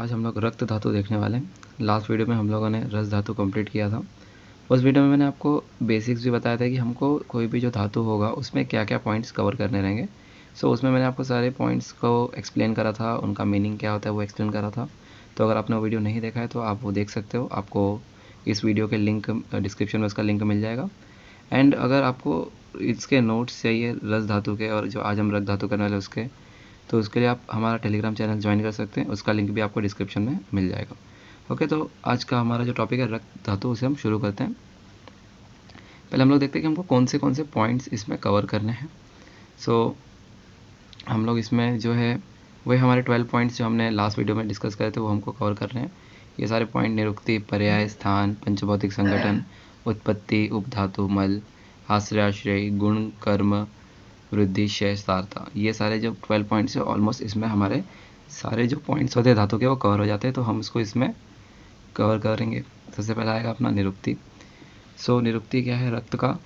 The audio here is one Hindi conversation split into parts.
आज हम लोग रक्त धातु देखने वाले हैं। लास्ट वीडियो में हम लोगों ने रस धातु कंप्लीट किया था। उस वीडियो में मैंने आपको बेसिक्स भी बताया था कि हमको कोई भी जो धातु होगा उसमें क्या क्या पॉइंट्स कवर करने रहेंगे। उसमें मैंने आपको सारे पॉइंट्स को एक्सप्लेन करा था, उनका मीनिंग क्या होता है वो एक्सप्लेन करा था। तो अगर आपने वो वीडियो नहीं देखा है तो आप वो देख सकते हो, आपको इस वीडियो के लिंक डिस्क्रिप्शन में उसका लिंक मिल जाएगा। एंड अगर आपको इसके नोट्स चाहिए रस धातु के और जो आज हम रक्त धातु करने वाले उसके, तो उसके लिए आप हमारा टेलीग्राम चैनल ज्वाइन कर सकते हैं, उसका लिंक भी आपको डिस्क्रिप्शन में मिल जाएगा। ओके, तो आज का हमारा जो टॉपिक है रक्त धातु, उसे हम शुरू करते हैं। पहले हम लोग देखते हैं कि हमको कौन से पॉइंट्स इसमें कवर करने हैं। हम लोग इसमें जो है वही हमारे 12 पॉइंट्स जो हमने लास्ट वीडियो में डिस्कस करे थे वो हमको कवर कर रहे हैं। ये सारे पॉइंट निरुक्ति, पर्याय, स्थान, पंचभौतिक संगठन, उत्पत्ति, उपधातु, मल, आश्रयाश्रय, गुण, कर्म, वृद्धि, क्षय, सारता, ये सारे जो 12 पॉइंट्स है ऑलमोस्ट इसमें हमारे सारे जो पॉइंट्स होते हैं धातु के वो कवर हो जाते हैं। तो हम इसको इसमें कवर करेंगे। सबसे पहला आएगा अपना निरुक्ति। निरुक्ति क्या है? रक्त का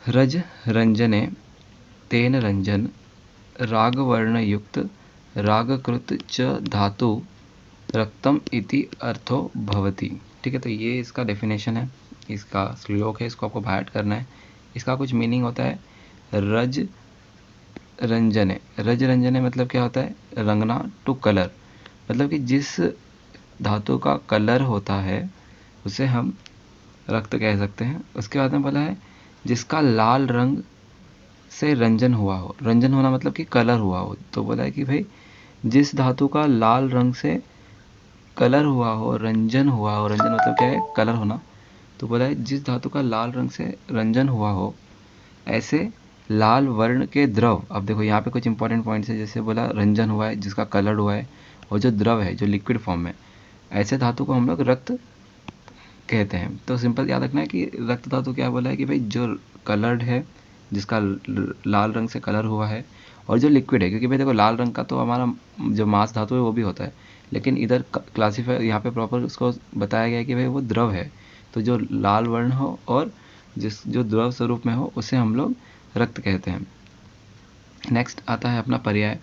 रज रंजने तेन रंजन रागवर्ण युक्त रागकृत च धातु रक्तम इति अर्थो भवति। ठीक है, तो ये इसका डेफिनेशन है, इसका श्लोक है, इसको आपको बाइट करना है। इसका कुछ मीनिंग होता है रज रंजने। रज रंजने मतलब क्या होता है? रंगना, टू कलर, मतलब कि जिस धातु का कलर होता है उसे हम रक्त कह सकते हैं। उसके बाद में बोला है जिसका लाल रंग से रंजन हुआ हो। रंजन होना मतलब कि कलर हुआ हो। तो बोला है कि भाई जिस धातु का लाल रंग से कलर हुआ हो, रंजन हुआ हो। रंजन मतलब क्या है? कलर होना। तो बोला है जिस धातु का लाल रंग से रंजन हुआ हो, ऐसे लाल वर्ण के द्रव। अब देखो यहाँ पे कुछ इंपॉर्टेंट पॉइंट्स है, जैसे बोला रंजन हुआ है, जिसका कलर हुआ है, और जो द्रव है जो लिक्विड फॉर्म में, ऐसे धातु को हम लोग रक्त कहते हैं। तो सिंपल याद रखना है कि रक्त धातु क्या बोला है कि भाई जो कलर्ड है, जिसका लाल रंग से कलर हुआ है, और जो लिक्विड है, क्योंकि भाई देखो लाल रंग का तो हमारा जो मांस धातु है वो भी होता है, लेकिन इधर क्लासीफाई यहाँ पे प्रॉपर उसको बताया गया है कि भाई वो द्रव है। तो जो लाल वर्ण हो और जो द्रव स्वरूप में हो उसे हम लोग रक्त कहते हैं। नेक्स्ट आता है अपना पर्याय।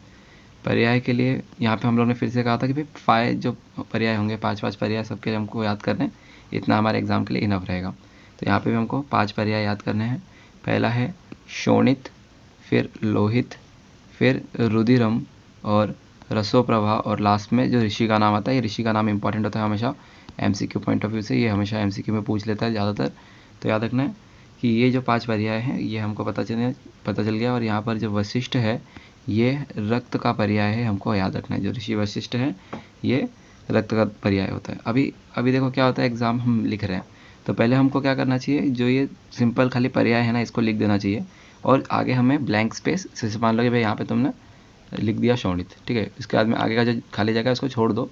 पर्याय के लिए यहाँ पे हम लोग ने फिर से कहा था कि भाई 5 जो पर्याय होंगे, 5 पर्याय सबके हमको याद करने हैं, इतना हमारे एग्जाम के लिए इनफ रहेगा। तो यहाँ पे भी हमको 5 पर्याय याद करने हैं। पहला है शोणित, फिर लोहित, फिर रुधिरम और रसोप्रभा, और लास्ट में जो ऋषि का नाम आता है। ये ऋषि का नाम इंपॉर्टेंट होता है हमेशा एमसीक्यू पॉइंट ऑफ व्यू से, ये हमेशा एमसीक्यू में पूछ लेता है ज़्यादातर। तो याद रखना है कि ये जो 5 पर्याय हैं ये हमको पता चल गया। और यहाँ पर जो वशिष्ठ है ये रक्त का पर्याय है, हमको याद रखना है। जो ऋषि वशिष्ठ है ये रक्त का पर्याय होता है। अभी देखो क्या होता है, एग्जाम हम लिख रहे हैं तो पहले हमको क्या करना चाहिए, जो ये सिंपल खाली पर्याय है ना, इसको लिख देना चाहिए, और आगे हमें ब्लैंक स्पेस, जैसे मान लो कि भाई यहाँ पे तुमने लिख दिया शोणित, ठीक है, इसके बाद में आगे का जो खाली जगह है उसको छोड़ दो।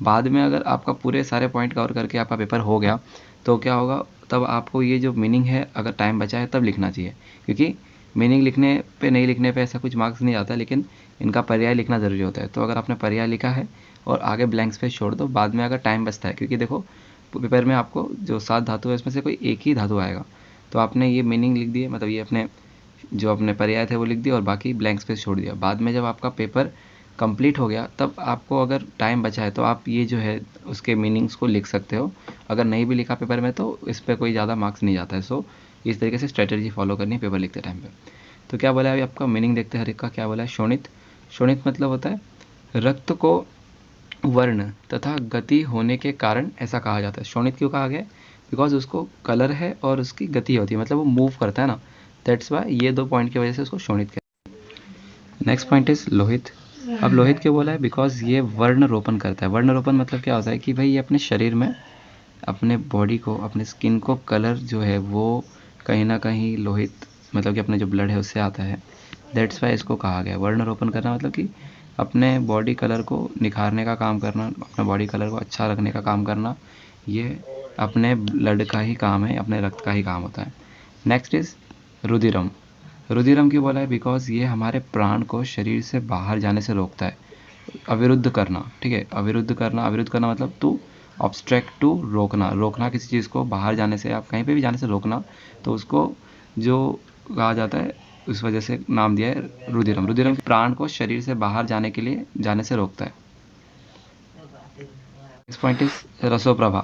बाद में अगर आपका पूरे सारे पॉइंट कवर करके आपका पेपर हो गया तो क्या होगा, तब आपको ये जो मीनिंग है अगर टाइम बचा है तब लिखना चाहिए, क्योंकि मीनिंग लिखने पे नहीं लिखने पे ऐसा कुछ मार्क्स नहीं आता, लेकिन इनका पर्याय लिखना ज़रूरी होता है। तो अगर आपने पर्याय लिखा है और आगे ब्लैंक स्पेस छोड़ दो, बाद में अगर टाइम बचता है, क्योंकि देखो पेपर में आपको जो 7 धातु है उसमें से कोई एक ही धातु आएगा, तो आपने ये मीनिंग लिख दिए, मतलब ये अपने जो अपने पर्याय थे वो लिख दिए और बाकी ब्लैंक स्पेस छोड़ दिया। बाद में जब आपका पेपर कंप्लीट हो गया तब आपको अगर टाइम बचा है तो आप ये जो है उसके मीनिंग्स को लिख सकते हो। अगर नहीं भी लिखा पेपर में तो इस पर कोई ज़्यादा मार्क्स नहीं जाता है। इस तरीके से स्ट्रेटजी फॉलो करनी है पेपर लिखते टाइम पे। तो क्या बोला है अभी आपका मीनिंग देखते हैं हर एक का। क्या बोला है? शोणित। शोणित मतलब होता है रक्त को वर्ण तथा गति होने के कारण ऐसा कहा जाता है। शोणित क्यों कहा गया? बिकॉज उसको कलर है और उसकी गति होती है, मतलब वो मूव करता है ना, दैट्स वाई ये 2 पॉइंट की वजह से उसको शोणित कहते हैं। Next point is Lohit. अब लोहित क्यों बोला है? बिकॉज ये वर्ण रोपण करता है। वर्ण रोपण मतलब क्या होता है कि भाई ये अपने शरीर में, अपने बॉडी को, अपने स्किन को कलर जो है वो कहीं ना कहीं लोहित, मतलब कि अपने जो ब्लड है उससे आता है, दैट्स वाई इसको कहा गया। वर्ण रोपण करना मतलब कि अपने बॉडी कलर को निखारने का काम करना, अपने बॉडी कलर को अच्छा रखने का काम करना, ये अपने ब्लड का ही काम है, अपने रक्त का ही काम होता है। Next is रुधिरम। रुधिरम क्यों बोला है? बिकॉज ये हमारे प्राण को शरीर से बाहर जाने से रोकता है। अविरुद्ध करना, ठीक है, अविरुद्ध करना मतलब टू ऑब्स्ट्रैक्ट, टू रोकना। रोकना किसी चीज़ को बाहर जाने से, आप कहीं पे भी जाने से रोकना, तो उसको जो कहा जाता है उस वजह से नाम दिया है रुधिरम। रुधिरम प्राण को शरीर से बाहर जाने से रोकता है। नेक्स्ट पॉइंट इज रसोप्रभा।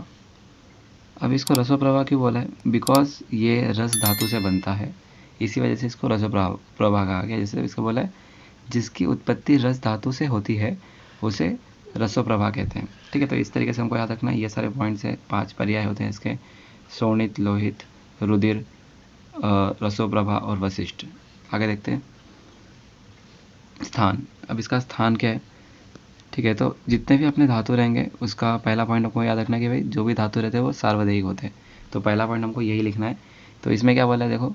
अब इसको रसोप्रभा क्यों बोला है? बिकॉज ये रस धातु से बनता है, इसी वजह से इसको रसोप्रभा प्रभा कहा गया। जैसे इसको बोला है जिसकी उत्पत्ति रस धातु से होती है उसे रसोप्रभा कहते हैं। ठीक है, तो इस तरीके से हमको याद रखना है। ये सारे पॉइंट्स हैं, 5 पर्याय होते हैं इसके, शोणित, लोहित, रुधिर, रसोप्रभा और वशिष्ठ। आगे देखते हैं स्थान। अब इसका स्थान क्या है? ठीक है, तो जितने भी अपने धातु रहेंगे उसका पहला पॉइंट हमको याद रखना है कि भाई जो भी धातु रहते हैं वो सार्वदेहिक होते हैं। तो पहला पॉइंट हमको यही लिखना है। तो इसमें क्या बोला है देखो,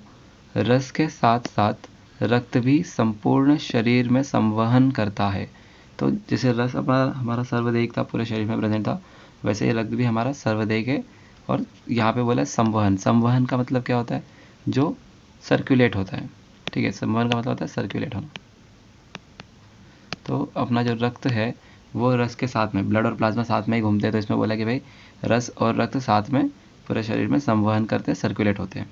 रस के साथ साथ रक्त भी संपूर्ण शरीर में संवहन करता है। तो जैसे रस अपना हमारा सर्वदेहिक था, पूरे शरीर में प्रेजेंट था, वैसे ही रक्त भी हमारा सर्वदेहिक है। और यहाँ पे बोला है संवहन। संवहन का मतलब क्या होता है? जो सर्कुलेट होता है। ठीक है, संवहन का मतलब होता है सर्कुलेट होना। तो अपना जो रक्त है वो रस के साथ में, ब्लड और प्लाज्मा साथ में ही घूमते हैं। तो इसमें बोला कि भाई रस और रक्त साथ में पूरे शरीर में संवहन करते हैं, सर्कुलेट होते हैं।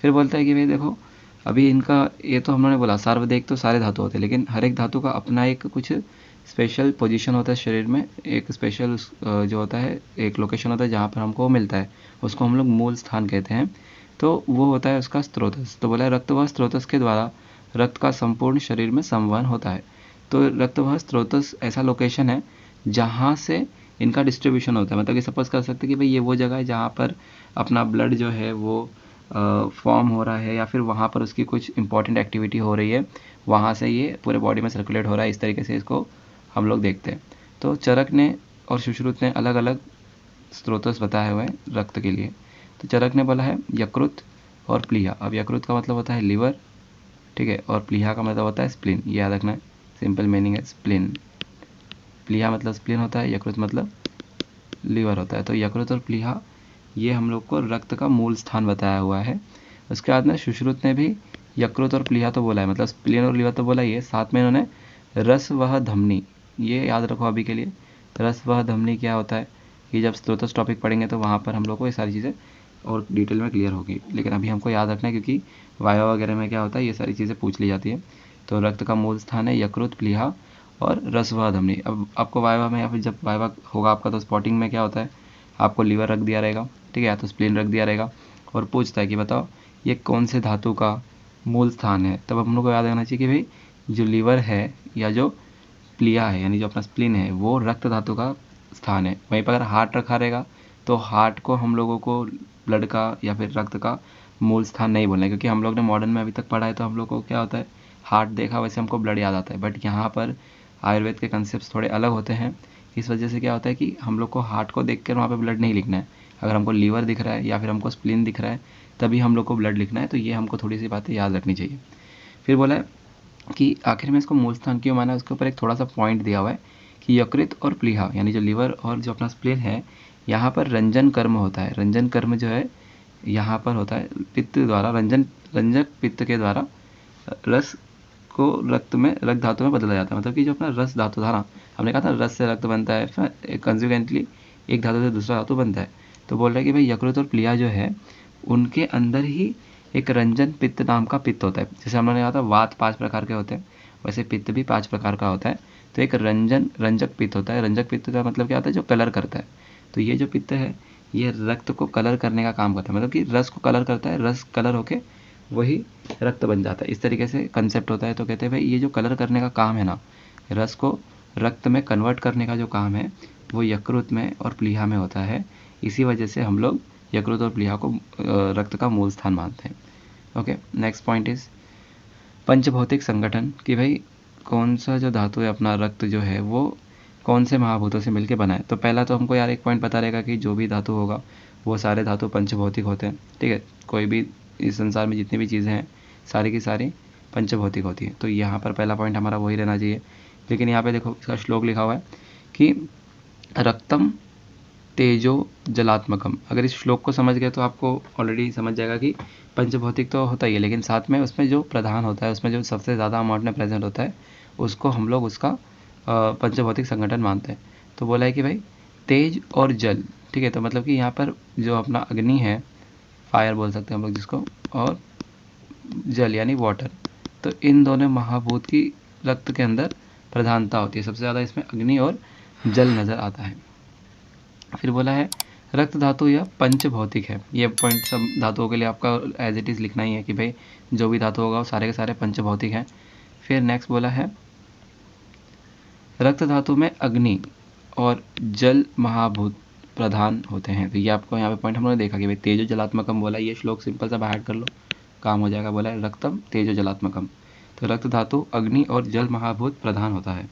फिर बोलता है कि भाई देखो, अभी इनका ये तो हमने बोला सार्वदेहिक तो सारे धातु होते हैं, लेकिन हर एक धातु का अपना एक कुछ स्पेशल पोजीशन होता है शरीर में, एक स्पेशल जो होता है, एक लोकेशन होता है जहाँ पर हमको मिलता है, उसको हम लोग मूल स्थान कहते हैं। तो वो होता है उसका स्त्रोतस। तो बोला है रक्त व स्त्रोतस के द्वारा रक्त का संपूर्ण शरीर में संवहन होता है। तो रक्त व स्त्रोतस ऐसा लोकेशन है जहाँ से इनका डिस्ट्रीब्यूशन होता है। मतलब कि सपोज कर सकते हैं कि भाई ये वो जगह है जहाँ पर अपना ब्लड जो है वो फॉर्म हो रहा है, या फिर वहाँ पर उसकी कुछ इंपॉर्टेंट एक्टिविटी हो रही है, वहाँ से ये पूरे बॉडी में सर्कुलेट हो रहा है। इस तरीके से इसको हम लोग देखते हैं। तो चरक ने और सुश्रुत ने अलग अलग स्त्रोतस बताए हुए हैं रक्त के लिए। तो चरक ने बोला है यकृत और प्लीहा। अब यकृत का मतलब होता है लिवर, ठीक है, और प्लीहा का मतलब होता है स्प्लीन। ये याद रखना है, सिंपल मीनिंग है स्प्लीन। प्लीहा मतलब स्प्लीन होता है, यकृत मतलब लीवर होता है। तो यकृत और प्लीहा ये हम लोग को रक्त का मूल स्थान बताया हुआ है। उसके बाद में सुश्रुत ने भी यकृत और प्लीहा तो बोला है, मतलब स्प्लीन और लीवर तो बोला ही है, साथ में इन्होंने रस वह धमनी, ये याद रखो अभी के लिए। रस वह धमनी क्या होता है, कि जब स्त्रोतस टॉपिक पढ़ेंगे तो वहाँ पर हम लोग को ये सारी चीज़ें और डिटेल में क्लियर होगी, लेकिन अभी हमको याद रखना है क्योंकि वायवा वगैरह में क्या होता है ये सारी चीज़ें पूछ ली जाती है। तो रक्त का मूल स्थान है यकृत, प्लीहा और रस वह धमनी। अब आपको वायवा में या फिर जब वायवा होगा आपका तो स्पॉटिंग में क्या होता है, आपको लीवर रख दिया रहेगा, ठीक है, या तो स्प्लीन रख दिया रहेगा, और पूछता है कि बताओ ये कौन से धातु का मूल स्थान है। तब हम लोग को याद रखना चाहिए कि भाई जो लीवर है या जो प्लिया है यानी जो अपना स्प्लीन है वो रक्त धातु का स्थान है। वहीं पर अगर हार्ट रखा रहेगा तो हार्ट को हम लोगों को ब्लड का या फिर रक्त का मूल स्थान नहीं बोलना है, क्योंकि हम लोग ने मॉडर्न में अभी तक पढ़ा है तो हम लोग को क्या होता है, हार्ट देखा वैसे हमको ब्लड याद आता है। बट यहाँ पर आयुर्वेद के कंसेप्ट थोड़े अलग होते हैं। इस वजह से क्या होता है कि हम लोग को हार्ट को देख कर वहाँ पर ब्लड नहीं लिखना है। अगर हमको लीवर दिख रहा है या फिर हमको स्प्लीन दिख रहा है तभी हम लोग को ब्लड लिखना है। तो ये हमको थोड़ी सी बातें याद रखनी चाहिए। फिर बोला है कि आखिर में इसको मूल स्थान क्यों माना है, उसके ऊपर एक थोड़ा सा पॉइंट दिया हुआ है कि यकृत और प्लीहा यानी जो लीवर और जो अपना स्प्लीन है, यहाँ पर रंजन कर्म होता है। रंजन कर्म जो है यहाँ पर होता है पित्त द्वारा, रंजक पित्त के द्वारा रस को रक्त में, रक्त धातु में बदला जाता है। मतलब कि जो अपना रस धातु था ना, हमने कहा था रस से रक्त बनता है, कंसिक्वेंटली एक धातु से दूसरा धातु बनता है। तो बोल रहे हैं कि भाई यकृत और प्लीहा जो है उनके अंदर ही एक रंजन पित्त नाम का पित्त होता है। जैसे हमने कहा था वात 5 प्रकार के होते हैं, वैसे पित्त भी 5 प्रकार का होता है। तो एक रंजक पित्त होता है। रंजक पित्त का मतलब क्या होता है, जो कलर करता है। तो ये जो पित्त है ये रक्त को कलर करने का काम करता है, मतलब कि रस को कलर करता है, रस कलर होके वही रक्त बन जाता है। इस तरीके से कंसेप्ट होता है। तो कहते हैं भाई ये जो कलर करने का काम है ना, रस को रक्त में कन्वर्ट करने का जो काम है वो यकृत में और प्लीहा में होता है। इसी वजह से हम लोग यकृत और प्लीहा को रक्त का मूल स्थान मानते हैं। ओके, नेक्स्ट पॉइंट इज पंचभौतिक संगठन, कि भाई कौन सा जो धातु है अपना रक्त जो है वो कौन से महाभूतों से मिलकर बना है। तो पहला तो हमको यार एक पॉइंट पता रहेगा कि जो भी धातु होगा वो सारे धातु पंचभौतिक होते हैं। ठीक है, कोई भी इस संसार में जितनी भी चीज़ें हैं सारी की सारी पंचभौतिक होती है। तो यहाँ पर पहला पॉइंट हमारा वही रहना चाहिए। लेकिन यहाँ पे देखो इसका श्लोक लिखा हुआ है कि रक्तम तेजो जलात्मकम। अगर इस श्लोक को समझ गए तो आपको ऑलरेडी समझ जाएगा कि पंचभौतिक तो होता ही है, लेकिन साथ में उसमें जो प्रधान होता है, उसमें जो सबसे ज़्यादा अमाउंट में प्रेजेंट होता है उसको हम लोग उसका पंचभौतिक संगठन मानते हैं। तो बोला है कि भाई तेज और जल, ठीक है, तो मतलब कि यहाँ पर जो अपना अग्नि है, फायर बोल सकते हैं हम लोग जिसको, और जल यानी वाटर, तो इन दोनों महाभूत की रक्त के अंदर प्रधानता होती है। सबसे ज़्यादा इसमें अग्नि और जल नज़र आता है। फिर बोला है रक्त धातु यह पंच भौतिक है। ये पॉइंट सब धातुओं के लिए आपका एज इट इज़ लिखना ही है कि भाई जो भी धातु होगा वो सारे के सारे पंच भौतिक हैं। फिर नेक्स्ट बोला है रक्त धातु में अग्नि और जल महाभूत प्रधान होते हैं। तो ये आपको यहाँ पे पॉइंट हम लोगों ने देखा कि भाई तेजो जलात्मकम बोला, ये श्लोक सिंपल सा बाहर कर लो, काम हो जाएगा। बोला है रक्तम तेजो जलात्मकम, तो रक्त धातु अग्नि और जल महाभूत प्रधान होता है।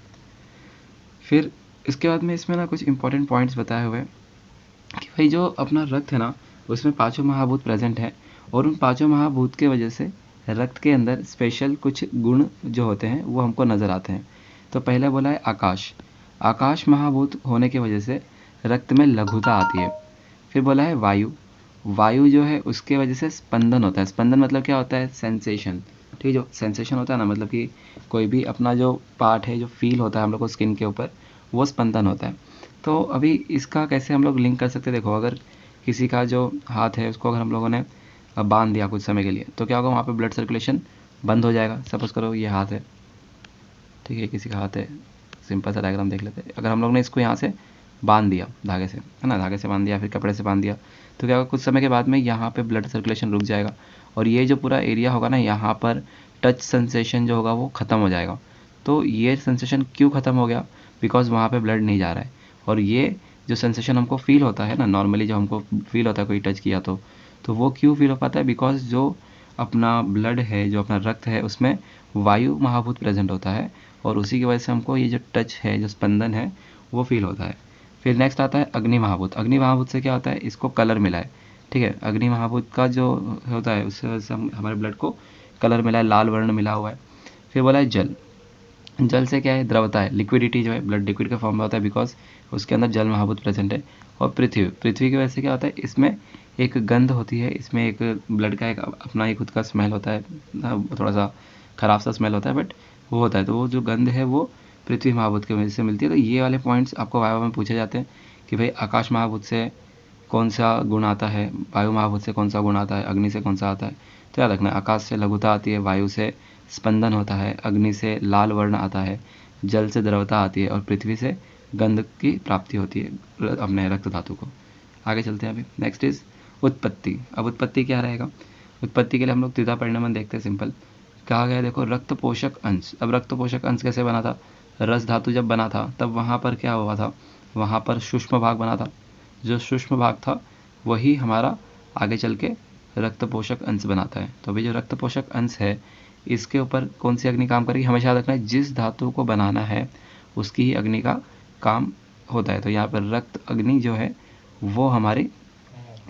फिर इसके बाद में इसमें ना कुछ इंपॉर्टेंट पॉइंट्स बताए हुए कि भाई जो अपना रक्त है ना उसमें पांचों महाभूत प्रेजेंट है, और उन पांचों महाभूत के वजह से रक्त के अंदर स्पेशल कुछ गुण जो होते हैं वो हमको नज़र आते हैं। तो पहले बोला है आकाश, आकाश महाभूत होने की वजह से रक्त में लघुता आती है। फिर बोला है वायु, वायु जो है उसके वजह से स्पंदन होता है। स्पंदन मतलब क्या होता है? सेंसेशन। ठीक है, जो सेंसेशन होता है ना, मतलब कि कोई भी अपना जो पार्ट है जो फील होता है हम लोग को स्किन के ऊपर, वो स्पंदन होता है। तो अभी इसका कैसे हम लोग लिंक कर सकते हैं? देखो, अगर किसी का जो हाथ है उसको अगर हम लोगों ने बांध दिया कुछ समय के लिए, तो क्या होगा? वहाँ पे ब्लड सर्कुलेशन बंद हो जाएगा। सपोज करो ये हाथ है, ठीक है, किसी का हाथ है, सिंपल सा डायग्राम देख लेते हैं। अगर हम लोग ने इसको यहाँ से बांध दिया धागे से, है ना, धागे से बांध दिया, फिर कपड़े से बांध दिया, तो क्या होगा? कुछ समय के बाद में यहाँ पे ब्लड सर्कुलेशन रुक जाएगा, और ये जो पूरा एरिया होगा ना, यहाँ पर टच सेंसेशन जो होगा वो ख़त्म हो जाएगा। तो ये सेंसेशन क्यों ख़त्म हो गया? बिकॉज वहाँ पे ब्लड नहीं जा रहा है। और ये जो सेंसेशन हमको फील होता है ना, नॉर्मली जो हमको फील होता है कोई टच किया तो वो क्यों फील हो पाता है? बिकॉज जो अपना ब्लड है, जो अपना रक्त है, उसमें वायु महाभूत प्रेजेंट होता है, और उसी की वजह से हमको ये जो टच है, जो स्पंदन है, वो फील होता है। फिर नेक्स्ट आता है अग्नि महाभूत। अग्नि महाभूत से क्या होता है? इसको कलर मिला है। ठीक है, अग्नि महाभूत का जो होता है उससे वजह से हमारे ब्लड को कलर मिला है, लाल वर्ण मिला हुआ है। फिर बोला है जल, जल से क्या है? द्रवता है, लिक्विडिटी जो है, ब्लड लिक्विड के फॉर्म में होता है बिकॉज उसके अंदर जल महाभूत प्रेजेंट है। और पृथ्वी, पृथ्वी की वजह से क्या होता है? इसमें एक गंध होती है, इसमें एक ब्लड का एक अपना ही खुद का स्मेल होता है, थोड़ा सा खराब सा स्मेल होता है, बट वो होता है। तो वो जो गंध है वो पृथ्वी महाभूत की वजह से मिलती है। तो ये वाले पॉइंट्स आपको वायवा में पूछे जाते हैं कि भाई आकाश महाभूत से कौन सा गुण आता है, वायु महाभूत से कौन सा गुण आता है, अग्नि से कौन सा आता है। तो याद रखना, आकाश से लघुता आती है, वायु से स्पंदन होता है, अग्नि से लाल वर्ण आता है, जल से द्रवता आती है, और पृथ्वी से गंध की प्राप्ति होती है अपने रक्त धातु को। आगे चलते हैं। अभी नेक्स्ट इज उत्पत्ति। अब उत्पत्ति क्या रहेगा? उत्पत्ति के लिए हम लोग त्रिधा परिणमन देखते हैं। सिंपल कहा गया है, देखो, रक्त पोषक अंश। अब रक्त पोषक अंश कैसे बना था? रस धातु जब बना था तब वहाँ पर क्या हुआ था? वहाँ पर सूक्ष्म भाग बना था। जो सूक्ष्म भाग था वही हमारा आगे चल के रक्त पोषक अंश बनाता है। तो अभी जो रक्त पोषक अंश है इसके ऊपर कौन सी अग्नि काम करेगी? हमेशा याद रखना है, जिस धातु को बनाना है उसकी ही अग्नि का काम होता है। तो यहाँ पर रक्त अग्नि जो है वो हमारी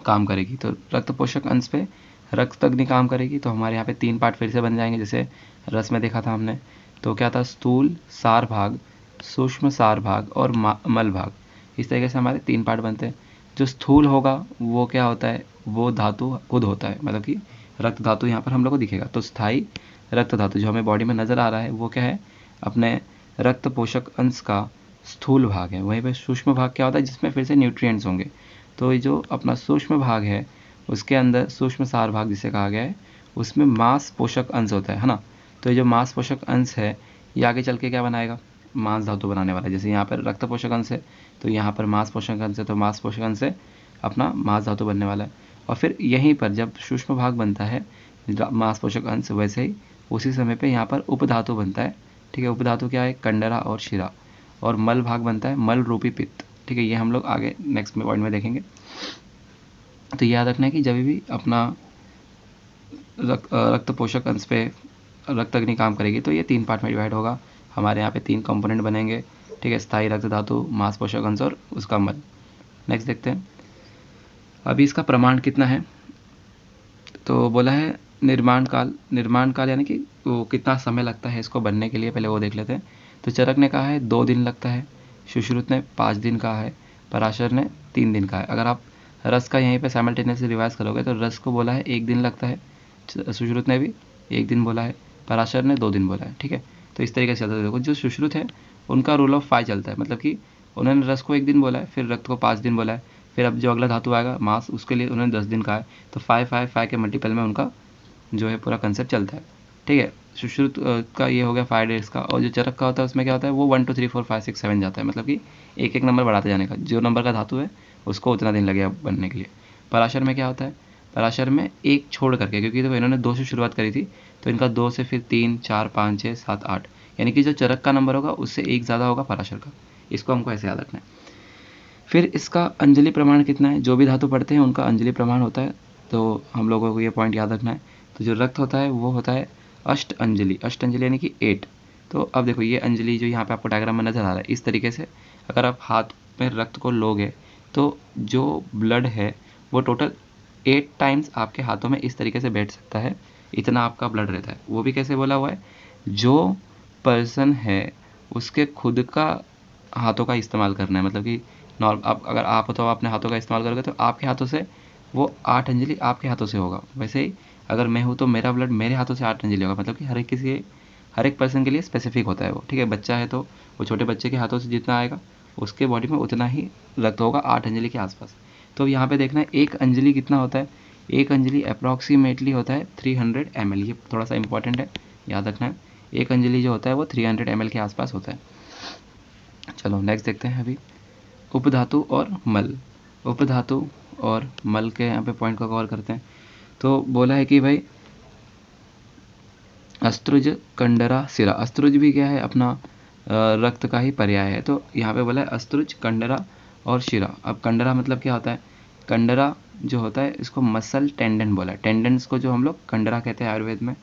काम करेगी। तो रक्त पोषक अंश पे रक्त अग्नि काम करेगी। तो हमारे यहाँ पे 3 पार्ट फिर से बन जाएंगे, जैसे रस में देखा था हमने। तो क्या था? स्थूल सार भाग, सूक्ष्म सार भाग और मल भाग। इस तरीके से हमारे 3 पार्ट बनते हैं। जो स्थूल होगा वो क्या होता है? वो धातु खुद होता है, मतलब कि रक्त धातु यहाँ पर हम लोग को दिखेगा। तो स्थायी रक्त धातु जो हमें बॉडी में नज़र आ रहा है वो क्या है? अपने रक्त पोषक अंश का स्थूल भाग है। वहीं पे सूक्ष्म भाग क्या होता है? जिसमें फिर से न्यूट्रिएंट्स होंगे। तो ये जो अपना सूक्ष्म भाग है उसके अंदर सूक्ष्म सार भाग जिसे कहा गया है, उसमें मांस पोषक अंश होता है ना। तो ये जो मांस पोषक अंश है ये आगे चल के क्या बनाएगा? मांस धातु बनाने वाला है। जैसे यहाँ पर रक्त पोषक अंश है तो यहाँ पर मांस पोषक अंश है, तो मांस पोषक अंश से अपना मांस धातु बनने वाला है। और फिर यहीं पर जब सूक्ष्म भाग बनता है मांस पोषक अंश, वैसे ही उसी समय पे यहाँ पर उपधातु बनता है। ठीक है, उपधातु क्या है? कंडरा और शिरा। और मल भाग बनता है मल रूपी पित्त। ठीक है, ये हम लोग आगे नेक्स्ट में पॉइंट में देखेंगे। तो याद रखना है कि जब भी अपना रक्त पोषक अंश पे रक्त अग्नि काम करेगी तो ये 3 पार्ट में डिवाइड होगा। हमारे यहाँ पे 3 कंपोनेंट बनेंगे। ठीक है, स्थायी रक्त धातु, मांस पोषक अंश और उसका मल। नेक्स्ट देखते हैं अभी इसका प्रमाण कितना है। तो बोला है निर्माण काल। निर्माण काल यानी कि वो कितना समय लगता है इसको बनने के लिए, पहले वो देख लेते हैं। तो चरक ने कहा है 2 दिन लगता है, सुश्रुत ने 5 दिन कहा है, पराशर ने 3 दिन कहा है। अगर आप रस का यहीं पे साइमल्टेनियसली रिवाइज करोगे तो रस को बोला है 1 दिन लगता है, सुश्रुत ने भी 1 दिन बोला है, पराशर ने 2 दिन बोला है। ठीक है, तो इस तरीके से चलता है। देखो, जो सुश्रुत है उनका रूल ऑफ 5 चलता है, मतलब कि उन्होंने रस को 1 दिन बोला है, फिर रक्त को 5 दिन बोला है, फिर अब जो अगला धातु आएगा मांस, उसके लिए उन्होंने 10 दिन कहा है। तो 5 के मल्टीपल में उनका जो है पूरा कंसेप्ट चलता है। ठीक है, सुश्रुत का ये हो गया 5 डेज का। और जो चरक का होता है उसमें क्या होता है? वो 1 2 3 4 5 6 7 जाता है, मतलब कि एक एक नंबर बढ़ाते जाने का। जो नंबर का धातु है उसको उतना दिन लगेगा बनने के लिए। पराशर में क्या होता है, पराशर में एक छोड़ करके, क्योंकि देखो इन्होंने 2 से शुरुआत करी थी तो इनका 2 से फिर 3 4 5 6 7 8, यानी कि जो चरक का नंबर होगा उससे एक ज़्यादा होगा पराशर का। इसको हमको ऐसे याद रखना है। फिर इसका अंजलि प्रमाण कितना है, जो भी धातु पढ़ते हैं उनका अंजलि प्रमाण होता है, तो हम लोगों को ये पॉइंट याद रखना है। तो जो रक्त होता है वो होता है अष्ट अंजलि, अष्ट अंजलि यानी कि 8। तो अब देखो ये अंजलि जो यहाँ पे आपको डायग्राम में नज़र आ रहा है, इस तरीके से अगर आप हाथ में रक्त को लोगे तो जो ब्लड है वो टोटल 8 टाइम्स आपके हाथों में इस तरीके से बैठ सकता है, इतना आपका ब्लड रहता है। वो भी कैसे बोला हुआ है, जो पर्सन है उसके खुद का हाथों का इस्तेमाल करना है, मतलब कि नॉर्म आप अगर आप हो तो अपने हाथों का इस्तेमाल करोगे तो आपके हाथों से वो 8 अंजलि आपके हाथों से होगा। वैसे ही अगर मैं हूँ तो मेरा ब्लड मेरे हाथों से 8 अंजलि होगा, मतलब कि हर एक पर्सन के लिए स्पेसिफिक होता है वो, ठीक है। बच्चा है तो वो छोटे बच्चे के हाथों से जितना आएगा उसके बॉडी में उतना ही रक्त होगा, 8 अंजलि के आसपास। तो यहाँ पे देखना है एक अंजलि कितना होता है, एक अंजलि अप्रॉक्सीमेटली होता है 300 ml। ये थोड़ा सा इंपॉर्टेंट है, याद रखना है। एक अंजलि जो होता है वो 300 ml के आसपास होता है। चलो नेक्स्ट देखते हैं अभी उपधातु और मल। उपधातु और मल के यहाँ पे पॉइंट को कवर करते हैं। तो बोला है कि भाई अस्त्रुज, कंडरा, सिरा। अस्त्रुज भी क्या है, अपना रक्त का ही पर्याय है। तो यहाँ पे बोला है अस्त्रुज, कंडरा और शिरा। अब कंडरा मतलब क्या होता है, कंडरा जो होता है इसको मसल टेंडन बोला है, टेंडन्स को जो हम लोग कंडरा कहते हैं आयुर्वेद में।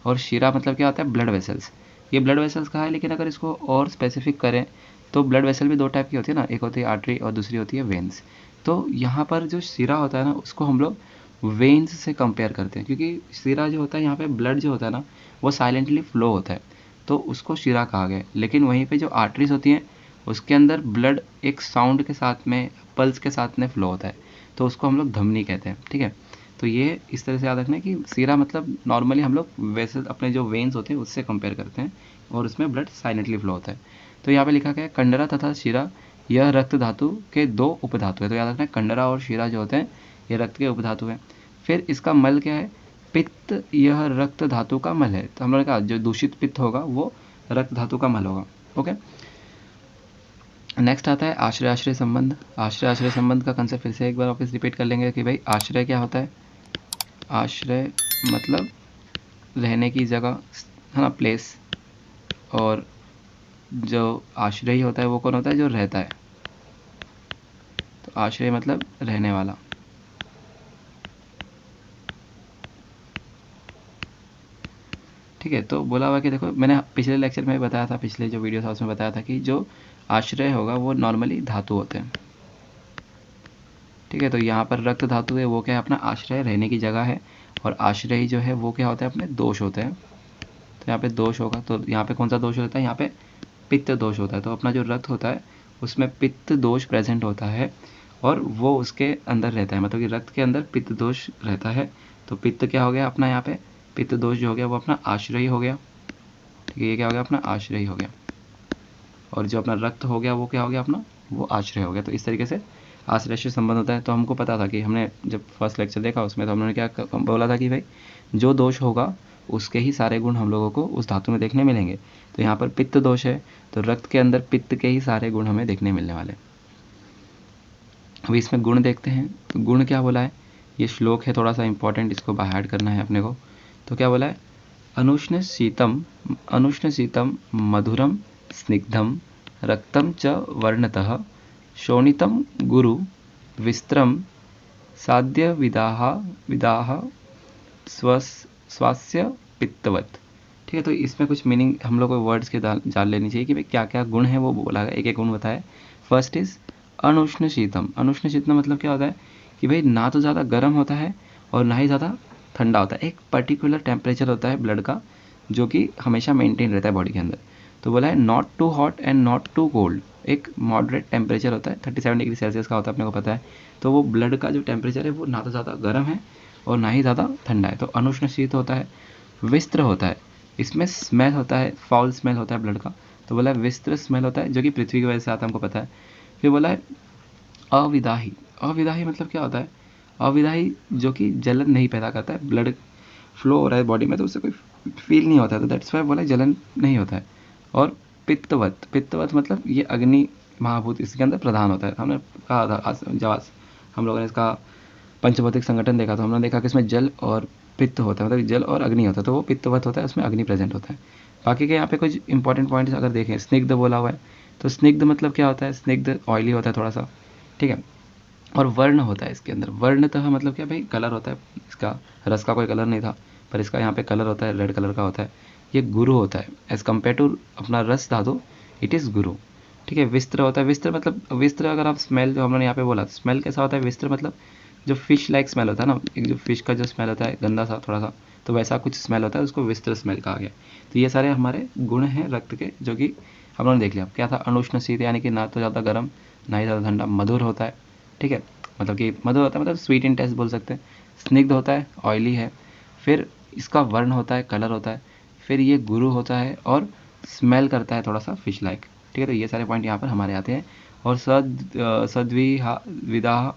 और शिरा मतलब क्या होता है, ब्लड वेसल्स। ये ब्लड वेसल्स कहा है, लेकिन अगर इसको और स्पेसिफिक करें तो ब्लड वेसल भी 2 टाइप की होती है ना, एक होती है आर्टरी और दूसरी होती है वेन्स। तो यहाँ पर जो शिरा होता है ना उसको हम लोग वेन्स से कंपेयर करते हैं, क्योंकि शिरा जो होता है यहाँ पे ब्लड जो होता है ना वो साइलेंटली फ्लो होता है, तो उसको शिरा कहा गया। लेकिन वहीं पे जो आर्टरीज होती हैं उसके अंदर ब्लड एक साउंड के साथ में, पल्स के साथ में फ्लो होता है, तो उसको हम लोग धमनी कहते हैं, ठीक है। तो ये इस तरह से याद रखना है कि शिरा मतलब नॉर्मली हम लोग वैसे अपने जो वेन्स होते हैं उससे कंपेयर करते हैं और उसमें ब्लड साइलेंटली फ्लो होता है। तो यहाँ पे लिखा गया है कंडरा तथा शिरा यह रक्त धातु के 2 उपधातु है। तो याद रखना है कंडरा और शिरा जो होते हैं ये रक्त के उपधातु हैं। फिर इसका मल क्या है, पित्त, यह रक्त धातु का मल है। तो हम लोगों ने कहा जो दूषित पित्त होगा वो रक्त धातु का मल होगा, ओके। नेक्स्ट आता है आश्रय आश्रय संबंध। आश्रय आश्रय संबंध का कंसेप्ट फिर से एक बार वापस रिपीट कर लेंगे कि भाई आश्रय क्या होता है, आश्रय मतलब रहने की जगह है ना, प्लेस। और जो आश्रयी होता है वो कौन होता है, जो रहता है। तो आश्रय मतलब रहने वाला। ठीक है, तो बोला हुआ कि देखो मैंने पिछले लेक्चर में बताया था, पिछले जो वीडियो था उसमें बताया था कि जो आश्रय होगा वो नॉर्मली धातु होते हैं, ठीक है। तो यहाँ पर रक्त धातु है वो क्या है, अपना आश्रय रहने की जगह है। और आश्रय जो है वो क्या होता है, अपने दोष होते हैं। तो यहाँ पे दोष होगा, तो यहाँ पे कौन सा दोष होता है, यहाँ पे पित्त दोष होता है। तो अपना जो रक्त होता है उसमें पित्त दोष प्रेजेंट होता है और वो उसके अंदर रहता है, मतलब कि रक्त के अंदर पित्त दोष रहता है। तो पित्त क्या हो गया अपना, यहाँ पे पित्त दोष जो हो गया वो अपना आश्रयी हो गया, ठीक है। ये क्या हो गया, अपना आश्रयी हो गया। और जो अपना रक्त हो गया वो क्या हो गया, अपना वो आश्रय हो गया। तो इस तरीके से आश्रय से संबंध होता है। तो हमको पता था कि हमने जब फर्स्ट लेक्चर देखा उसमें तो हमने क्या बोला था कि भाई जो दोष होगा उसके ही सारे गुण हम लोगों को उस धातु में देखने मिलेंगे। तो यहाँ पर पित्त दोष है तो रक्त के अंदर पित्त के ही सारे गुण हमें देखने मिलने वाले। अभी इसमें गुण देखते हैं। तो गुण क्या बोला है, ये श्लोक है थोड़ा सा इंपॉर्टेंट, इसको बाय हार्ट करना है अपने को। तो क्या बोला है, अनुष्ण शीतम मधुरम स्निग्धम रक्तम च वर्णतः शोणितम गुरु विस्त्रम साध्य विदाह स्वास्य पित्तवत। ठीक है, तो इसमें कुछ मीनिंग हम लोग को वर्ड्स के जान लेनी चाहिए कि भाई क्या क्या गुण है वो बोला गया, एक एक गुण बताया। First is अनुष्ण शीतम। अनुष्ण शीतम मतलब क्या होता है कि भाई ना तो ज़्यादा गर्म होता है और ना ही ज़्यादा ठंडा होता है, एक पर्टिकुलर टेम्परेचर होता है ब्लड का जो कि हमेशा मेंटेन रहता है बॉडी के अंदर। तो बोला है not too hot and not too cold, एक मॉडरेट टेम्परेचर होता है, 37 डिग्री सेल्सियस का होता है, अपने को पता है। तो वो ब्लड का जो टेम्परेचर है वो ना तो ज़्यादा गर्म है और ना ही ज़्यादा ठंडा है, तो अनुष्ण शीत होता है। विस्त्र होता है, इसमें स्मेल होता है, फाउल स्मेल होता है ब्लड का, तो बोला है विस्त्र स्मेल होता है जो कि पृथ्वी की वजह से आता है, हमको पता है। फिर बोला है अविदाही। अविदाही मतलब क्या होता है, अविदाही जो कि जलन नहीं पैदा करता है, ब्लड फ्लो हो रहा है बॉडी में तो उससे कोई फील नहीं होता है, तो दैट्स वाई बोला जलन नहीं होता है। और पित्तवत, पित्तवत मतलब ये अग्नि महाभूत इसके अंदर प्रधान होता है, हमने कहा था हम लोगों ने इसका पंचभौतिक संगठन देखा, तो हमने देखा कि इसमें जल और पित्त होता है, मतलब जल और अग्नि होता है, तो वो पित्तवत होता है, उसमें अग्नि प्रेजेंट होता है। बाकी के यहाँ पे कुछ इंपॉर्टेंट पॉइंट्स अगर देखें, स्निग्ध बोला हुआ है, तो स्निग्ध मतलब क्या होता है, स्निग्ध ऑयली होता है थोड़ा सा, ठीक है। और वर्ण होता है इसके अंदर, वर्णतः मतलब क्या भाई, कलर होता है इसका, रस का कोई कलर नहीं था, पर इसका यहाँ पे कलर होता है, रेड कलर का होता है। ये गुरु होता है, एज कम्पेयर टू अपना रस धातु, इट इज़ गुरु, ठीक है। विस्त्र होता है, विस्त्र मतलब, विस्त्र अगर आप स्मेल जो हमने यहाँ पे बोला, स्मेल कैसा होता है, विस्त्र मतलब जो फिश लाइक स्मेल होता है ना, एक जो फिश का जो स्मेल होता है गंदा सा थोड़ा सा, तो वैसा कुछ स्मेल होता है, उसको विस्त्र स्मेल कहा गया। तो ये सारे हमारे गुण हैं रक्त के, जो कि हम लोगों ने देख लिया। क्या था, अनुष्ण शीत, यानी कि ना तो ज़्यादा गर्म ना ही ज़्यादा ठंडा, मधुर होता है, ठीक है, मतलब कि मधुर होता है, मतलब स्वीट इन टेस्ट बोल सकते हैं। स्निग्ध होता है, ऑयली है। फिर इसका वर्ण होता है, कलर होता है। फिर ये गुरु होता है और स्मेल करता है थोड़ा सा फिश लाइक, ठीक है। तो ये सारे पॉइंट यहाँ पर हमारे आते हैं। और सद्विहा विदाह,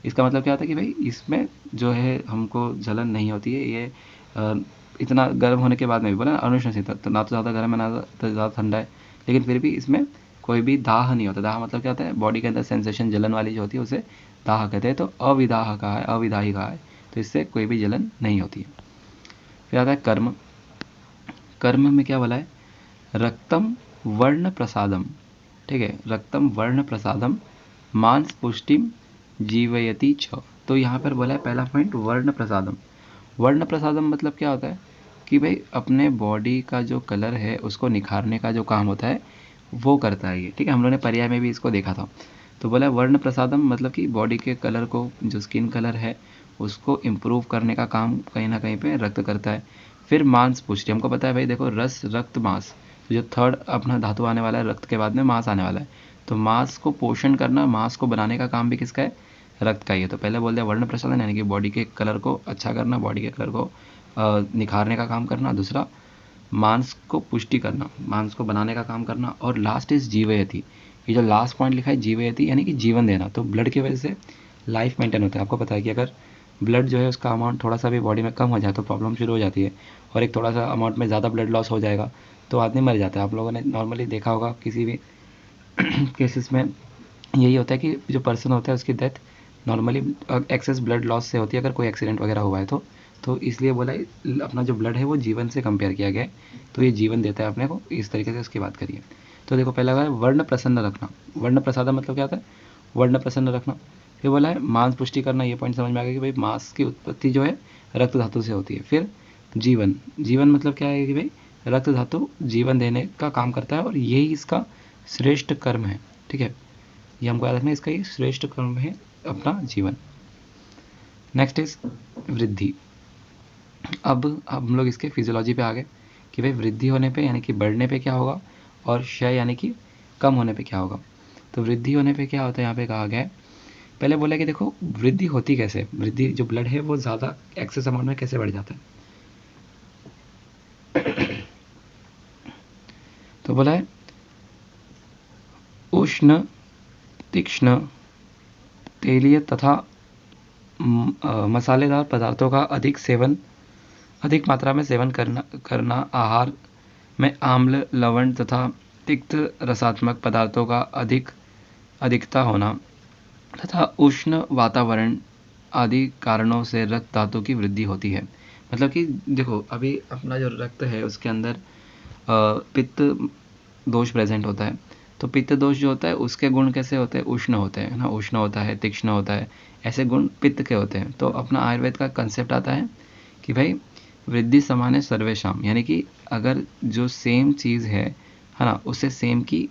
इसका मतलब क्या होता है कि भाई इसमें जो है हमको जलन नहीं होती है। ये इतना गर्म होने के बाद में भी बोला ना, अनुष्णशीतल, तो ना तो ज़्यादा गर्म है ना तो ज़्यादा ठंडा है, लेकिन फिर भी इसमें कोई भी दाह नहीं होता। दाह मतलब क्या होता है, बॉडी के अंदर सेंसेशन जलन वाली जो होती है उसे दाह कहते हैं। तो अविदाह कहा है, अविदाही कहा है, तो इससे कोई भी जलन नहीं होती है। फिर आता है कर्म। कर्म में क्या बोला है, रक्तम वर्ण प्रसादम, ठीक है, रक्तम वर्ण प्रसादम मांस पुष्टिम जीवयति छ। तो यहाँ पर बोला है पहला पॉइंट, वर्ण प्रसादम। वर्ण प्रसादम मतलब क्या होता है कि भाई अपने बॉडी का जो कलर है उसको निखारने का जो काम होता है वो करता है ये, ठीक है। हम लोगों ने पर्याय में भी इसको देखा था। तो बोला वर्ण प्रसादम मतलब कि बॉडी के कलर को, जो स्किन कलर है उसको इम्प्रूव करने का काम कहीं ना कहीं पे रक्त करता है। फिर मांस पुष्टि, हमको पता है भाई, देखो रस रक्त मांस, तो जो थर्ड अपना धातु आने वाला है रक्त के बाद में मांस आने वाला है, तो मांस को पोषण करना, मांस को बनाने का काम भी किसका है, रक्त का ही है। तो पहले बोल दिया वर्ण प्रसादन, यानी कि बॉडी के कलर को अच्छा करना, बॉडी के कलर को निखारने का काम करना। दूसरा मांस को पुष्टि करना, मांस को बनाने का काम करना। और लास्ट इज जीवयति, ये जो लास्ट पॉइंट लिखा है जीवयति, यानी कि जीवन देना। तो ब्लड की वजह से लाइफ मेंटेन होता है। आपको पता है कि अगर ब्लड जो है उसका अमाउंट थोड़ा सा भी बॉडी में कम हो जाए तो प्रॉब्लम शुरू हो जाती है, और एक थोड़ा सा अमाउंट में ज़्यादा ब्लड लॉस हो जाएगा तो आदमी मर जाता है। आप लोगों ने नॉर्मली देखा होगा किसी भी केसेस में यही होता है कि जो पर्सन होता है उसकी death normally excess blood loss से होती है, अगर कोई एक्सीडेंट वगैरह हुआ है तो इसलिए बोला अपना जो ब्लड है वो जीवन से कंपेयर किया गया है, तो ये जीवन देता है अपने को, इस तरीके से उसकी बात करिए। तो देखो पहला है वर्ण प्रसन्न रखना। वर्ण प्रसाद मतलब क्या होता है, वर्ण प्रसन्न रखना। फिर बोला है मांस पुष्टि करना, ये पॉइंट समझ में आ गया कि भाई मांस की उत्पत्ति जो है रक्त धातु से होती है। फिर जीवन, जीवन मतलब क्या है कि भाई रक्त धातु जीवन देने का काम करता है और यही इसका श्रेष्ठ कर्म है, ठीक है। ये हमको याद रखना, इसका ये श्रेष्ठ कर्म है अपना जीवन। नेक्स्ट इज वृद्धि। अब हम लोग इसके फिजियोलॉजी पे आ गए कि भाई वृद्धि होने पे यानी कि बढ़ने पे क्या होगा, और क्षय यानी कि कम होने पे क्या होगा। तो वृद्धि होने पे क्या होता है, यहाँ पे कहा गया है, पहले बोला कि देखो वृद्धि होती कैसे, वृद्धि जो ब्लड है वो ज़्यादा एक्सेस अमाउंट में कैसे बढ़ जाता है। तो बोला है उष्ण, तीक्ष्ण, तेलीय तथा मसालेदार पदार्थों का अधिक मात्रा में सेवन करना, आहार में आम्ल, लवण तथा तिक्त रसात्मक पदार्थों का अधिकता होना तथा उष्ण वातावरण आदि कारणों से रक्त धातु की वृद्धि होती है। मतलब कि देखो अभी अपना जो रक्त है उसके अंदर पित्त दोष प्रेजेंट होता है। तो पित्त दोष जो होता है उसके गुण कैसे होते हैं, उष्ण होते हैं ना, उष्ण होता है, तीक्ष्ण होता है, ऐसे गुण पित्त के होते हैं। तो अपना आयुर्वेद का कंसेप्ट आता है कि भाई वृद्धि समान सर्वेशाम, यानी कि अगर जो सेम चीज़ है ना, उससे सेम की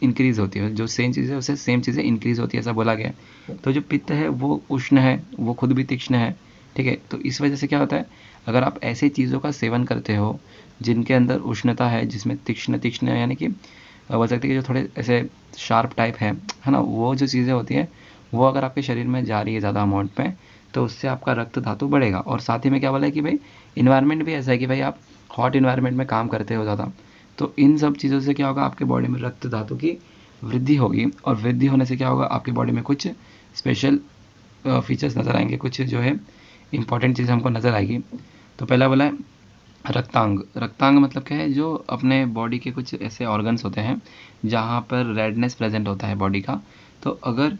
इंक्रीज होती है, जो सेम चीज़ है उससे सेम चीज़ें इंक्रीज होती है, ऐसा बोला गया है। तो जो पित्त है वो उष्ण है, वो खुद भी तीक्ष्ण है, ठीक है। तो इस वजह से क्या होता है, अगर आप ऐसी चीज़ों का सेवन करते हो जिनके अंदर उष्णता है, जिसमें तीक्ष्ण यानी कि बोल सकते हैं कि जो थोड़े ऐसे शार्प टाइप है ना, वो जो चीज़ें होती हैं वो अगर आपके शरीर में जा रही है ज़्यादा अमाउंट में, तो उससे आपका रक्त धातु बढ़ेगा। और साथ ही में क्या बोला है कि भाई इन्वायरमेंट भी ऐसा है कि भाई आप हॉट इन्वायरमेंट में काम करते हो ज़्यादा, तो इन सब चीज़ों से क्या होगा, आपके बॉडी में रक्त धातु की वृद्धि होगी। और वृद्धि होने से क्या होगा, आपकी बॉडी में कुछ स्पेशल फीचर्स नज़र आएंगे, कुछ जो है इंपॉर्टेंट चीज़ हमको नज़र आएगी। तो पहला बोला है रक्तांग। रक्तांग मतलब क्या है, जो अपने बॉडी के कुछ ऐसे ऑर्गन्स होते हैं जहाँ पर रेडनेस प्रेजेंट होता है बॉडी का। तो अगर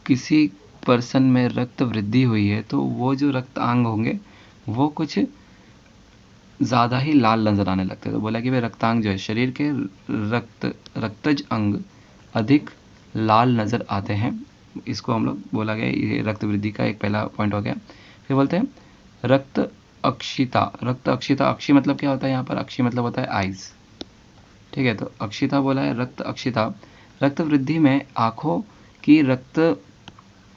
किसी पर्सन में रक्त वृद्धि हुई है तो वो जो रक्तांग होंगे वो कुछ ज़्यादा ही लाल नज़र आने लगते हैं। तो बोला कि भाई रक्तांग जो है शरीर के रक्तज अंग अधिक लाल नज़र आते हैं। इसको हम लोग बोला गया, ये रक्त वृद्धि का एक पहला पॉइंट हो गया। फिर बोलते हैं रक्त अक्षिता। रक्त अक्षिता, अक्षी मतलब क्या होता है यहाँ पर? अक्षी मतलब होता है आइज़, ठीक है। तो अक्षिता बोला है, रक्त अक्षिता। रक्त वृद्धि में आँखों की रक्त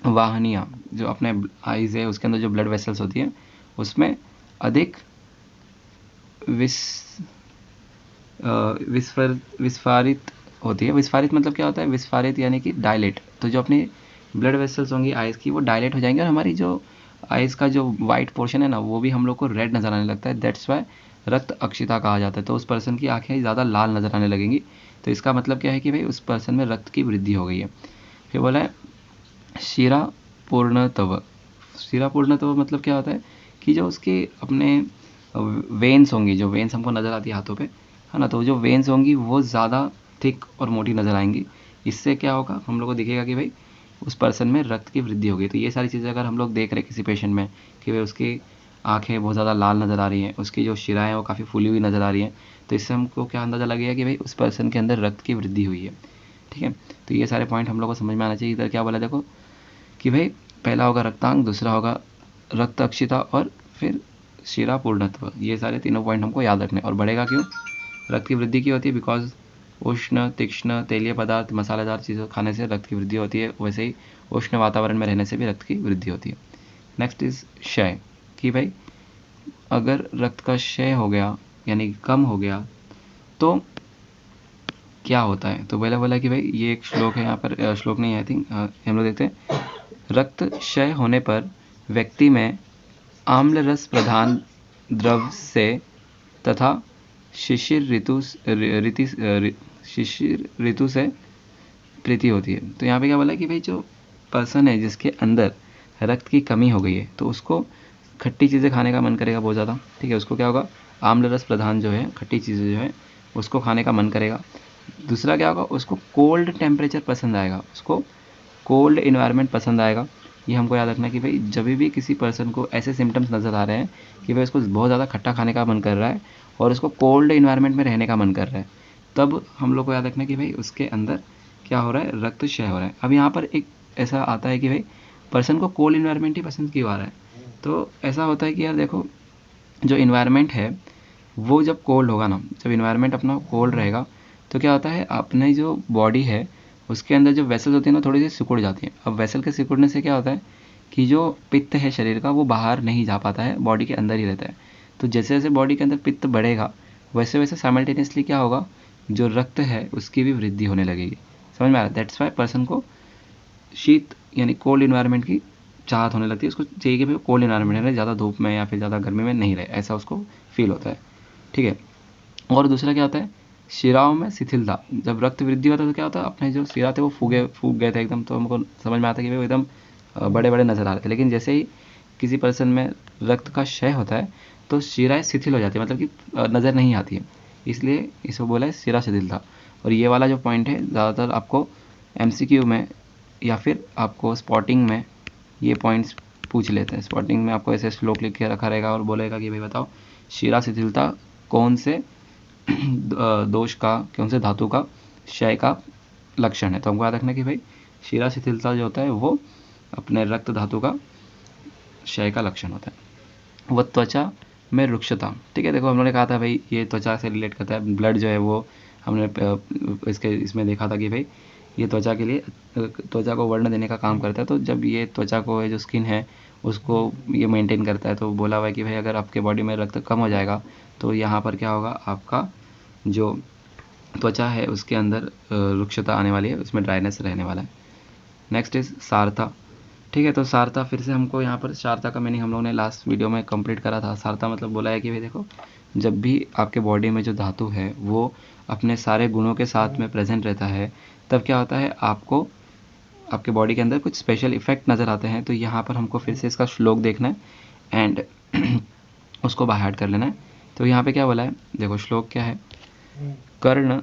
वाहिनियाँ, जो अपने आइज़ है उसके अंदर जो ब्लड वेसल्स होती हैं उसमें अधिक विस्फारित होती है। विस्फारित मतलब क्या होता है? विस्फारित यानी कि डायलेट। तो जो अपनी ब्लड वेसल्स होंगी आइज़ की वो डायलेट हो जाएंगे और हमारी जो आइज़ का जो वाइट पोर्शन है ना वो भी हम लोग को रेड नज़र आने लगता है। दैट्स वाई रक्त अक्षिता कहा जाता है। तो उस पर्सन की आंखें ज़्यादा लाल नज़र आने लगेंगी। तो इसका मतलब क्या है कि भाई उस पर्सन में रक्त की वृद्धि हो गई है। फिर बोला है शिरा पूर्णतव। शिरा पूर्णतव मतलब क्या होता है कि जो उसके अपने वेन्स होंगी, जो वेन्स हमको नज़र आती है हाथों पे, है ना, तो जो वेन्स होंगी वो ज़्यादा थिक और मोटी नज़र आएंगी। इससे क्या होगा, हम लोग को दिखेगा कि भाई उस पर्सन में रक्त की वृद्धि हो गई। तो ये सारी चीज़ें अगर हम लोग देख रहे हैं किसी पेशेंट में कि भाई उसकी आंखें बहुत ज़्यादा लाल नज़र आ रही हैं, उसकी जो शिराएँ हैं वो काफ़ी फूली हुई नज़र आ रही हैं, तो इससे हमको क्या अंदाज़ा लगेगा कि भाई उस पर्सन के अंदर रक्त की वृद्धि हुई है, ठीक है। तो ये सारे पॉइंट हम लोग को समझ में आना चाहिए। इधर क्या बोला देखो कि भाई पहला होगा रक्तांग, दूसरा होगा रक्त अक्षिता और फिर शिरा पूर्णत्व। ये सारे तीनों पॉइंट हमको याद रखने। और बढ़ेगा क्यों? रक्त की वृद्धि क्यों होती है? बिकॉज उष्ण, तीक्ष्ण, तेलीय पदार्थ, मसालेदार चीज़ों खाने से रक्त की वृद्धि होती है। वैसे ही उष्ण वातावरण में रहने से भी रक्त की वृद्धि होती है। नेक्स्ट इज क्षय, कि भाई अगर रक्त का क्षय हो गया यानी कम हो गया तो क्या होता है? तो पहले बोला कि भाई ये एक श्लोक है यहाँ पर, श्लोक नहीं आई थिंक, हम लोग देखते हैं। रक्त क्षय होने पर व्यक्ति में आम्ल रस प्रधान द्रव से तथा शिशिर ऋतु से प्रीति होती है। तो यहाँ पे क्या बोला कि भाई जो पर्सन है जिसके अंदर रक्त की कमी हो गई है तो उसको खट्टी चीज़ें खाने का मन करेगा बहुत ज़्यादा, ठीक है। उसको क्या होगा, आम्ल रस प्रधान जो है खट्टी चीज़ें जो है उसको खाने का मन करेगा। दूसरा क्या होगा, उसको कोल्ड टेम्परेचर पसंद आएगा, उसको कोल्ड इन्वायरमेंट पसंद आएगा। ये हमको याद रखना है कि भाई जब भी किसी पर्सन को ऐसे सिम्टम्स नज़र आ रहे हैं कि भाई उसको बहुत ज़्यादा खट्टा खाने का मन कर रहा है और उसको कोल्ड इन्वायरमेंट में रहने का मन कर रहा है, तब हम लोग को याद रखना है कि भाई उसके अंदर क्या हो रहा है, रक्त क्षय हो रहा है। अब यहाँ पर एक ऐसा आता है कि भाई पर्सन को कोल्ड इन्वायरमेंट ही पसंद क्यों आ रहा है? तो ऐसा होता है कि यार देखो, जो इन्वायरमेंट है वो जब कोल्ड होगा ना, जब इन्वायरमेंट अपना कोल्ड रहेगा तो क्या होता है, अपने जो बॉडी है उसके अंदर जो वेसल्स होती है ना थोड़ी सी सिकुड़ जाती हैं। अब वेसल के सिकुड़ने से क्या होता है कि जो पित्त है शरीर का वो बाहर नहीं जा पाता है, बॉडी के अंदर ही रहता है। तो जैसे जैसे बॉडी के अंदर पित्त बढ़ेगा वैसे वैसे साइमल्टेनियसली क्या होगा, जो रक्त है उसकी भी वृद्धि होने लगेगी। समझ में आ रहा है? दैट्स वाई पर्सन को शीत यानी कोल्ड इन्वायरमेंट की चाहत होने लगती है। उसको चाहिए कि भाई कोल्ड इन्वायरमेंट है, ज़्यादा धूप में या फिर ज़्यादा गर्मी में नहीं रहे, ऐसा उसको फील होता है, ठीक है। और दूसरा क्या होता है, शिराओं में शिथिलता। जब रक्त वृद्धि होता है तो क्या होता है, अपने जो शिरा थे वो फूग गए थे एकदम, तो हमको समझ में आता है कि भाई एकदम बड़े बड़े नज़र आ रहे थे। लेकिन जैसे ही किसी पर्सन में रक्त का क्षय होता है तो शिराएँ शिथिल हो जाती है, मतलब कि नज़र नहीं आती है, इसलिए इसको बोला है शिरा शिथिलता। और ये वाला जो पॉइंट है ज़्यादातर आपको MCQ में या फिर आपको स्पॉटिंग में ये पॉइंट्स पूछ लेते हैं। स्पॉटिंग में आपको ऐसे श्लोक लिख के रखा रहेगा और बोलेगा कि भाई बताओ शिरा शिथिलता कौन से दोष का, कौन से धातु का क्षय का लक्षण है। तो हमको याद रखना कि भाई शिरा शिथिलता जो होता है वो अपने रक्त धातु का क्षय का लक्षण होता है। वह त्वचा में रुक्षता, ठीक है। देखो हम लोगों ने कहा था भाई ये त्वचा से रिलेट करता है, ब्लड जो है वो हमने इसमें देखा था कि भाई ये त्वचा के लिए, त्वचा को वर्ण देने का काम करता है। तो जब ये त्वचा को, जो स्किन है उसको ये मेंटेन करता है। तो बोला हुआ है कि भाई अगर आपके बॉडी में रक्त कम हो जाएगा तो यहाँ पर क्या होगा, आपका जो त्वचा है उसके अंदर रुक्षता आने वाली है, उसमें ड्राइनेस रहने वाला है। नेक्स्ट इज सारता, ठीक है। तो सारता फिर से हमको यहाँ पर सारता का मीनिंग हम लोगों ने लास्ट वीडियो में कंप्लीट करा था। सारता मतलब बोला है कि भाई देखो, जब भी आपके बॉडी में जो धातु है वो अपने सारे गुणों के साथ में प्रेजेंट रहता है तब क्या होता है, आपको आपके बॉडी के अंदर कुछ स्पेशल इफेक्ट नज़र आते हैं। तो यहाँ पर हमको फिर से इसका श्लोक देखना है एंड उसको बाय हार्ट कर लेना है। तो यहाँ पे क्या बोला है देखो, श्लोक क्या है, कर्ण,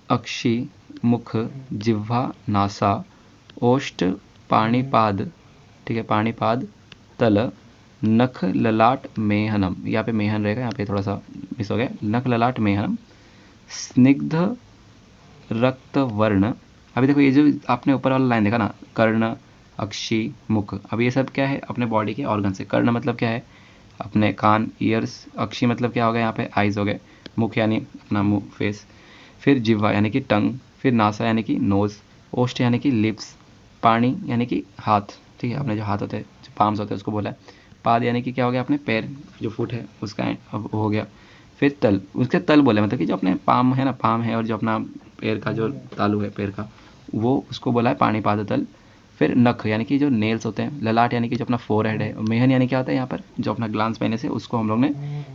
अक्षि, मुख, जिह्वा, नासा, ओष्ठ, पाणिपाद, ठीक है, पाणिपाद तल नख ललाट मेहनम, यहाँ पे मेहन रहेगा, यहाँ पे थोड़ा सा मिस हो गया, नख ललाट मेहनम स्निग्ध रक्त वर्ण। अभी देखो ये जो आपने ऊपर वाला लाइन देखा ना, कर्ण अक्षी मुख, अब ये सब क्या है अपने बॉडी के ऑर्गन से। कर्ण मतलब क्या है अपने कान ईयर्स, अक्षी मतलब क्या हो गया यहाँ पे आइज हो गए, मुख यानी अपना मुंह फेस, फिर जिह्वा यानी कि टंग, फिर नासा यानी कि नोज, ओष्ठ यानी कि लिप्स, पाणी यानी कि हाथ, ठीक है अपने जो हाथ होते हैं जो पाम्स होते हैं उसको बोला है, पाद यानी कि क्या हो गया अपने पैर जो फुट है उसका अब हो गया, फिर तल, उसके तल बोले मतलब कि जो अपने पाम है ना, पाम है और जो अपना पैर का जो तालू है पैर का वो उसको बोला है पाणिपाद तल। फिर नख यानी कि जो नेल्स होते हैं, ललाट यानी कि जो अपना फोरहेड है, मेहन यानी क्या होता है यहाँ पर जो अपना ग्लांस पहने से उसको हम लोग ने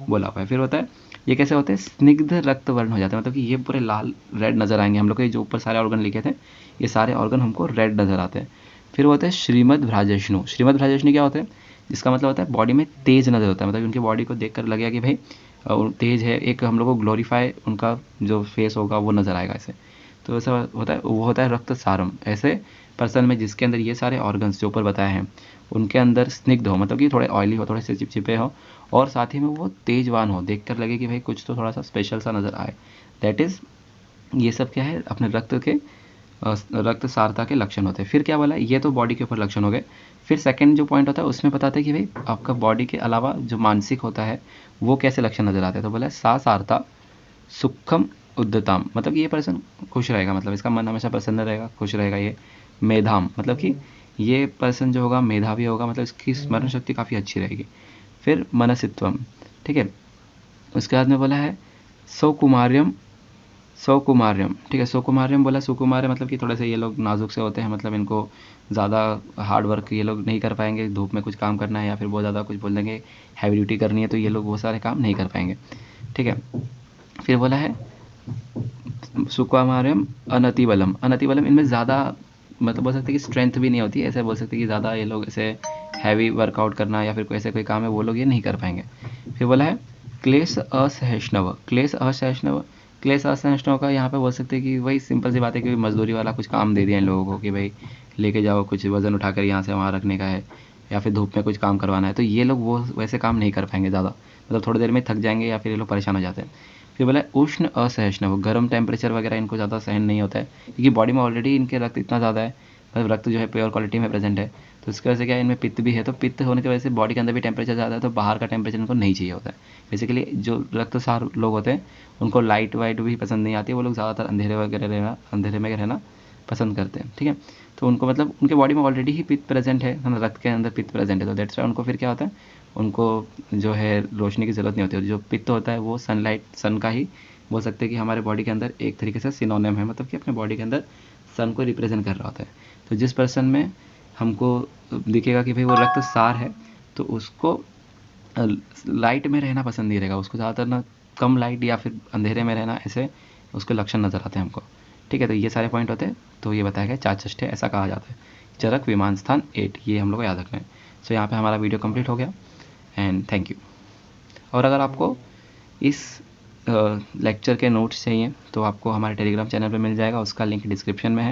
बोला हुआ है। फिर होता है ये कैसे होते हैं स्निग्ध रक्त वर्ण हो जाते हैं, मतलब कि ये पूरे लाल रेड नजर आएंगे हम लोग के, जो ऊपर सारे ऑर्गन लिखे थे ये सारे ऑर्गन हमको रेड नजर आते हैं। फिर वो होता है श्रीमद भ्राजष्णु, श्रीमद भ्राजष्णु क्या होता है जिसका मतलब होता है बॉडी में तेज नजर होता है, मतलब उनकी बॉडी को देखकर लगेगा कि भाई तेज है, एक हम लोग को ग्लोरीफाई उनका जो फेस होगा वो नजर आएगा ऐसे। तो ऐसा होता है, वो होता है रक्त सारम, ऐसे पर्सन में जिसके अंदर ये सारे ऑर्गन्स जो ऊपर बताए हैं उनके अंदर स्निग्ध हो, मतलब कि थोड़े ऑयली हो, थोड़े से चिपचिपे हो, और साथ ही में वो तेजवान हो, देखकर लगे कि भाई कुछ तो थोड़ा सा स्पेशल सा नजर आए। दैट इज ये सब क्या है अपने रक्त के रक्त सारता के लक्षण होते हैं। फिर क्या बोला ये तो बॉडी के ऊपर लक्षण हो गए। फिर सेकंड जो पॉइंट होता है उसमें बताते हैं कि भाई आपका बॉडी के अलावा जो मानसिक होता है वो कैसे लक्षण नजर आते हैं। तो बोला सा सारता सुखम उद्यताम, मतलब ये पर्सन खुश रहेगा, मतलब इसका मन हमेशा प्रसन्न रहेगा, खुश रहेगा। ये मेधाम मतलब कि ये पर्सन जो होगा मेधावी होगा, मतलब इसकी स्मरण शक्ति काफ़ी अच्छी रहेगी। फिर मनसित्वम, ठीक है, उसके बाद में बोला है सौकुमार्यम, सौकुमार्यम, ठीक है, सौकुमार्यम बोला, सुकुमार्य मतलब कि थोड़े से ये लोग नाजुक से होते हैं, मतलब इनको ज़्यादा हार्ड वर्क ये लोग नहीं कर पाएंगे, धूप में कुछ काम करना है या फिर बहुत ज़्यादा कुछ बोल देंगे हैवी ड्यूटी करनी है तो ये लोग वो सारे काम नहीं कर पाएंगे, ठीक है। फिर बोला है सुकुमार्यम अनतिबलम, अनतिबलम इनमें ज़्यादा मतलब बोल सकते हैं कि स्ट्रेंथ भी नहीं होती है, ऐसे बोल सकते हैं कि ज़्यादा ये लोग ऐसे हैवी वर्कआउट करना या फिर कोई ऐसे कोई काम है वो लोग ये नहीं कर पाएंगे। फिर बोला है क्लेश असहिष्णुव, क्लेश असहिष्णुव, क्लेश असहिष्णुव का यहाँ पे बोल सकते हैं कि वही सिंपल सी बात है कि मजदूरी वाला कुछ काम दे दिया इन लोगों को कि भाई लेके जाओ कुछ वजन उठाकर यहाँ से वहाँ रखने का है या फिर धूप में कुछ काम करवाना है, तो ये लोग वो वैसे काम नहीं कर पाएंगे ज़्यादा, मतलब थोड़ी देर में थक जाएंगे या फिर ये लोग परेशान हो जाते हैं। फिर बोला उष्ण असहिष्णुव, गर्म टेम्परेचर वगैरह इनको ज़्यादा सहन नहीं होता है क्योंकि बॉडी में ऑलरेडी इनके रक्त इतना ज़्यादा है, मतलब रक्त जो है प्योर क्वालिटी में प्रेजेंट है, तो इसकी वजह से क्या है इनमें पित्त भी है, तो पित्त होने की वजह से बॉडी के अंदर भी टेम्परेचर ज़्यादा है तो बाहर का टेम्परेचर इनको नहीं चाहिए होता है। बेसिकली जो रक्तसार लोग होते हैं उनको लाइट वाइट भी पसंद नहीं आती है, वो लोग ज़्यादातर अंधेरे वगैरह रहना, अंधेरे में रहना पसंद करते हैं, ठीक है। तो उनको मतलब उनके बॉडी में ऑलरेडी ही पित्त प्रेजेंट है ना, रक्त के अंदर पित्त प्रेजेंट है, तो दैट्स वाई उनको फिर क्या होता है उनको जो है रोशनी की ज़रूरत नहीं होती है। जो पित्त होता है वो सनलाइट, सन का ही बोल सकते हैं कि हमारे बॉडी के अंदर एक तरीके से सिनोनिम है, मतलब कि अपने बॉडी के अंदर सन को रिप्रेजेंट कर रहा होता है। तो जिस पर्सन में हमको दिखेगा कि भाई वो रक्त सार है तो उसको लाइट में रहना पसंद नहीं रहेगा, उसको ज़्यादातर ना कम लाइट या फिर अंधेरे में रहना, ऐसे उसके लक्षण नज़र आते हैं हमको, ठीक है। तो ये सारे पॉइंट होते हैं, तो ये बताया गया चाचष्टे ऐसा कहा जाता है। चरक विमान स्थान 8, ये हम लोग को याद रखना है। सो यहाँ पे हमारा वीडियो कंप्लीट हो गया एंड थैंक यू। और अगर आपको इस लेक्चर के नोट्स चाहिए तो आपको हमारे टेलीग्राम चैनल पे मिल जाएगा, उसका लिंक डिस्क्रिप्शन में है।